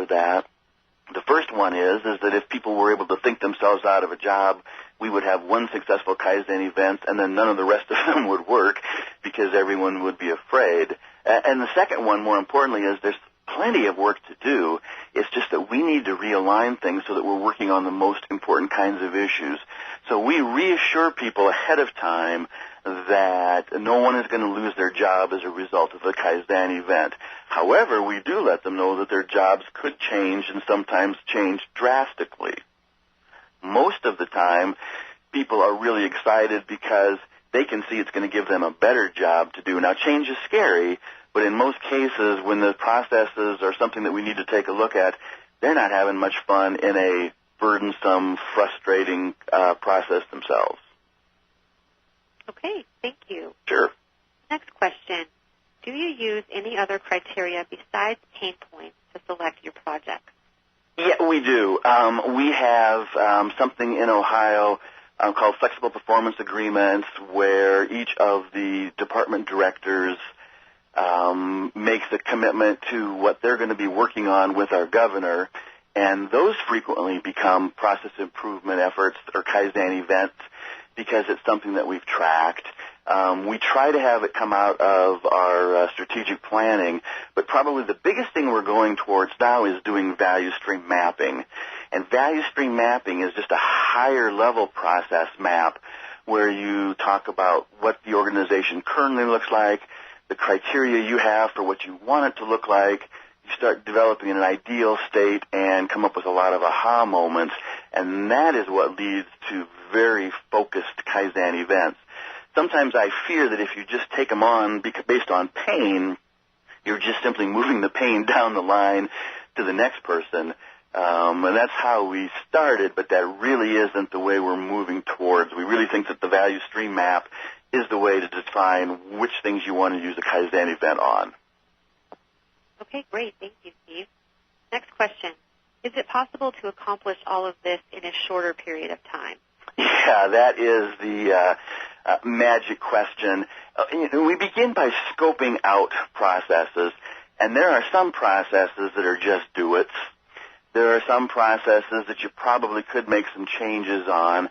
for that. The first one is that if people were able to think themselves out of a job, we would have one successful Kaizen event, and then none of the rest of them would work because everyone would be afraid. And the second one, more importantly, is there's plenty of work to do. It's just that we need to realign things so that we're working on the most important kinds of issues. So we reassure people ahead of time that no one is going to lose their job as a result of the Kaizen event. However, we do let them know that their jobs could change and sometimes change drastically. Most of the time, people are really excited because they can see it's going to give them a better job to do. Now, change is scary, but in most cases, when the processes are something that we need to take a look at, they're not having much fun in a burdensome, frustrating process themselves. Okay, thank you. Sure. Next question. Do you use any other criteria besides pain points to select your projects? Yeah, we do. We have something in Ohio called flexible performance agreements where each of the department directors makes a commitment to what they're going to be working on with our governor, and those frequently become process improvement efforts or Kaizen events because it's something that we've tracked. We try to have it come out of our strategic planning, but probably the biggest thing we're going towards now is doing value stream mapping. And value stream mapping is just a higher level process map where you talk about what the organization currently looks like, the criteria you have for what you want it to look like. You start developing an ideal state and come up with a lot of aha moments, and that is what leads to very focused Kaizen events. Sometimes I fear that if you just take them on based on pain, you're just simply moving the pain down the line to the next person. And that's how we started, but that really isn't the way we're moving towards. We really think that the value stream map is the way to define which things you want to use a Kaizen event on. Okay, great. Thank you, Steve. Next question. Is it possible to accomplish all of this in a shorter period of time? Yeah, that is the magic question. We begin by scoping out processes, and there are some processes that are just do-its. There are some processes that you probably could make some changes on,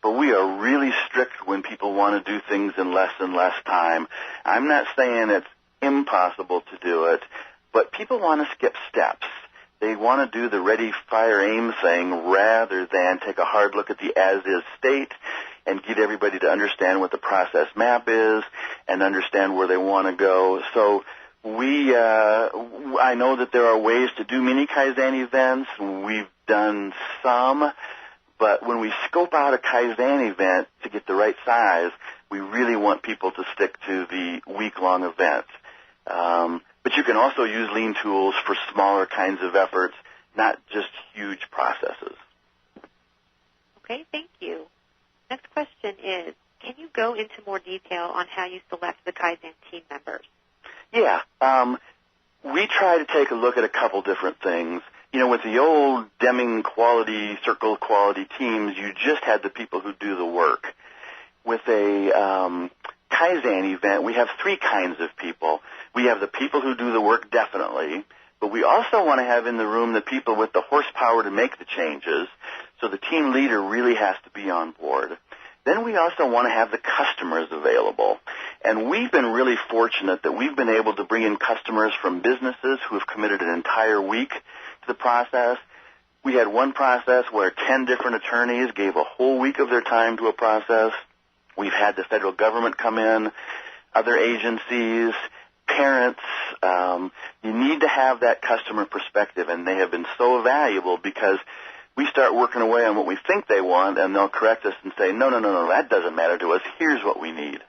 but we are really strict when people want to do things in less and less time. I'm not saying it's impossible to do it, but people want to skip steps. They want to do the ready, fire, aim thing rather than take a hard look at the as-is state and get everybody to understand what the process map is and understand where they want to go. So I know that there are ways to do mini Kaizen events. We've done some, but when we scope out a Kaizen event to get the right size, we really want people to stick to the week-long event. But you can also use lean tools for smaller kinds of efforts, not just huge processes. Okay, thank you. Next question is, can you go into more detail on how you select the Kaizen team members? Yeah. We try to take a look at a couple different things. You know, with the old Deming quality, circle quality teams, you just had the people who do the work. With a Kaizen event, we have three kinds of people. We have the people who do the work, definitely, but we also want to have in the room the people with the horsepower to make the changes, so the team leader really has to be on board. Then we also want to have the customers available, and we've been really fortunate that we've been able to bring in customers from businesses who have committed an entire week to the process. We had one process where 10 different attorneys gave a whole week of their time to a process. We've had the federal government come in, other agencies, parents. You need to have that customer perspective, and they have been so valuable because we start working away on what we think they want, and they'll correct us and say, no, that doesn't matter to us. Here's what we need.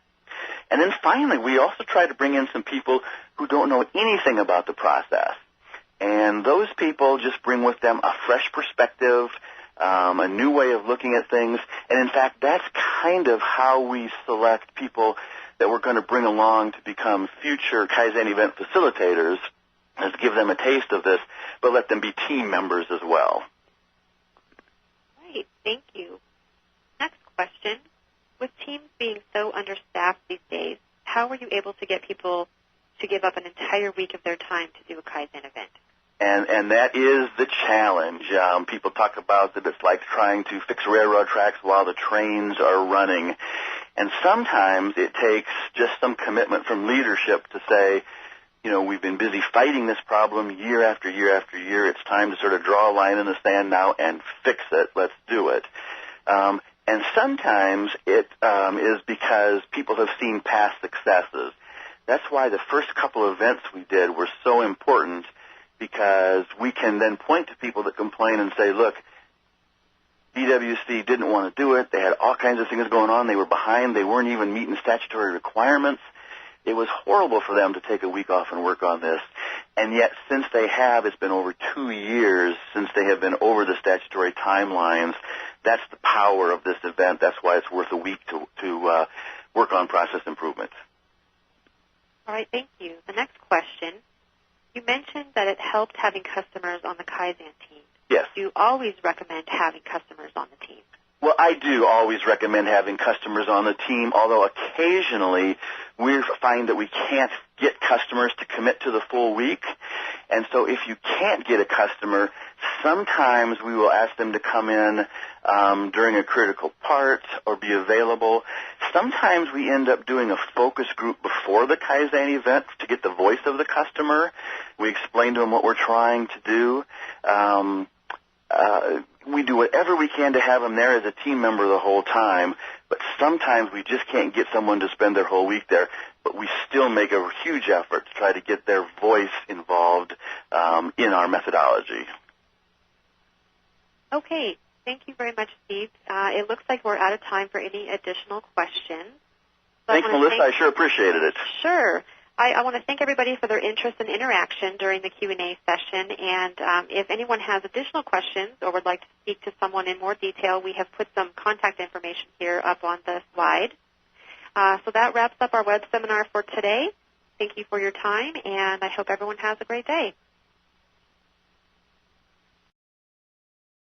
And then finally, we also try to bring in some people who don't know anything about the process. And those people just bring with them a fresh perspective, a new way of looking at things. And in fact, that's kind of how we select people that we're going to bring along to become future Kaizen event facilitators, is give them a taste of this, but let them be team members as well. Great, thank you. Next question. With teams being so understaffed these days, how were you able to get people to give up an entire week of their time to do a Kaizen event? And that is the challenge. People talk about that it's like trying to fix railroad tracks while the trains are running. And sometimes it takes just some commitment from leadership to say, you know, we've been busy fighting this problem year after year after year. It's time to sort of draw a line in the sand now and fix it. Let's do it. And sometimes it is because people have seen past successes. That's why the first couple of events we did were so important, because we can then point to people that complain and say, look, BWC didn't want to do it. They had all kinds of things going on. They were behind. They weren't even meeting statutory requirements. It was horrible for them to take a week off and work on this. And yet, since they have, it's been over 2 years since they have been over the statutory timelines. That's the power of this event. That's why it's worth a week to work on process improvement. All right, thank you. The next question, you mentioned that it helped having customers on the Kaizen team. Yes. Do you always recommend having customers on the team? Well, I do always recommend having customers on the team, although occasionally we find that we can't get customers to commit to the full week. And so if you can't get a customer, sometimes we will ask them to come in during a critical part or be available. Sometimes we end up doing a focus group before the Kaizen event to get the voice of the customer. We explain to them what we're trying to do. We do whatever we can to have them there as a team member the whole time, but sometimes we just can't get someone to spend their whole week there, but we still make a huge effort to try to get their voice involved in our methodology. Okay. Thank you very much, Steve. It looks like we're out of time for any additional questions. So Thanks, Melissa. I sure appreciated it. Sure. I want to thank everybody for their interest and interaction during the Q&A session. And if anyone has additional questions or would like to speak to someone in more detail, we have put some contact information here up on the slide. So that wraps up our web seminar for today. Thank you for your time, and I hope everyone has a great day.